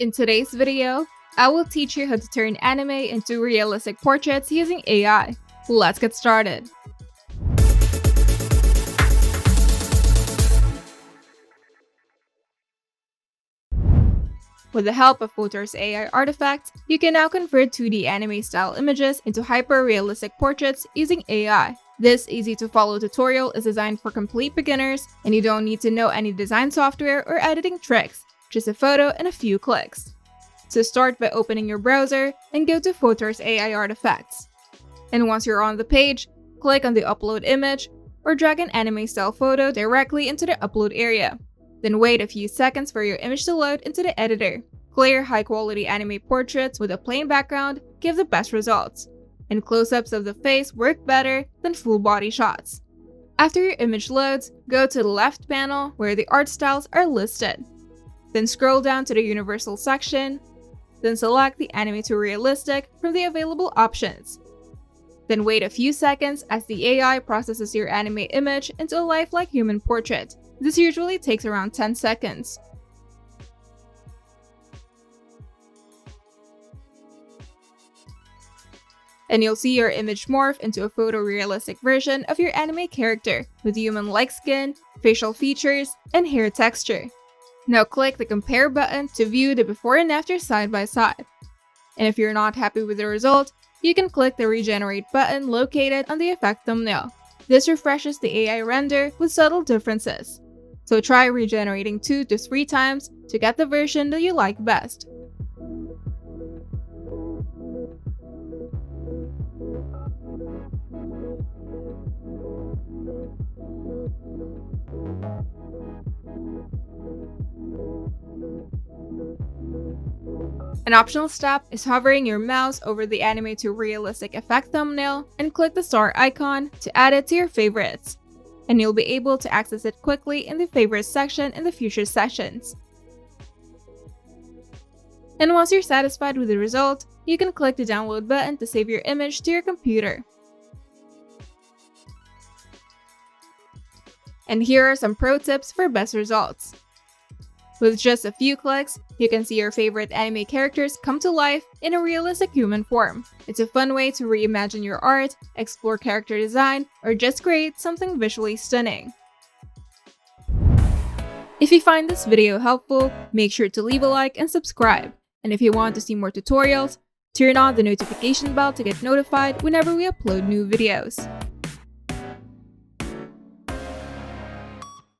In today's video, I will teach you how to turn anime into realistic portraits using AI. Let's get started. With the help of Photor's AI artifact, you can now convert 2D anime-style images into hyper-realistic portraits using AI. This easy-to-follow tutorial is designed for complete beginners, and you don't need to know any design software or editing tricks, just a photo and a few clicks. So start by opening your browser and go to Photor's AI artifacts. And once you're on the page, click on the upload image or drag an anime-style photo directly into the upload area. Then wait a few seconds for your image to load into the editor. Clear, high-quality anime portraits with a plain background give the best results, and close-ups of the face work better than full-body shots. After your image loads, go to the left panel where the art styles are listed. Then scroll down to the Universal section. Then select the Anime to Realistic from the available options. Then wait a few seconds as the AI processes your anime image into a lifelike human portrait. This usually takes around 10 seconds. And you'll see your image morph into a photorealistic version of your anime character with human-like skin, facial features, and hair texture. Now click the Compare button to view the before and after side by side. And if you're not happy with the result, you can click the Regenerate button located on the effect thumbnail. This refreshes the AI render with subtle differences. So try regenerating 2 to 3 times to get the version that you like best. An optional step is hovering your mouse over the Anime to Realistic effect thumbnail and click the star icon to add it to your favorites. And you'll be able to access it quickly in the favorites section in the future sessions. And once you're satisfied with the result, you can click the download button to save your image to your computer. And here are some pro tips for best results. With just a few clicks, you can see your favorite anime characters come to life in a realistic human form. It's a fun way to reimagine your art, explore character design, or just create something visually stunning. If you find this video helpful, make sure to leave a like and subscribe. And if you want to see more tutorials, turn on the notification bell to get notified whenever we upload new videos.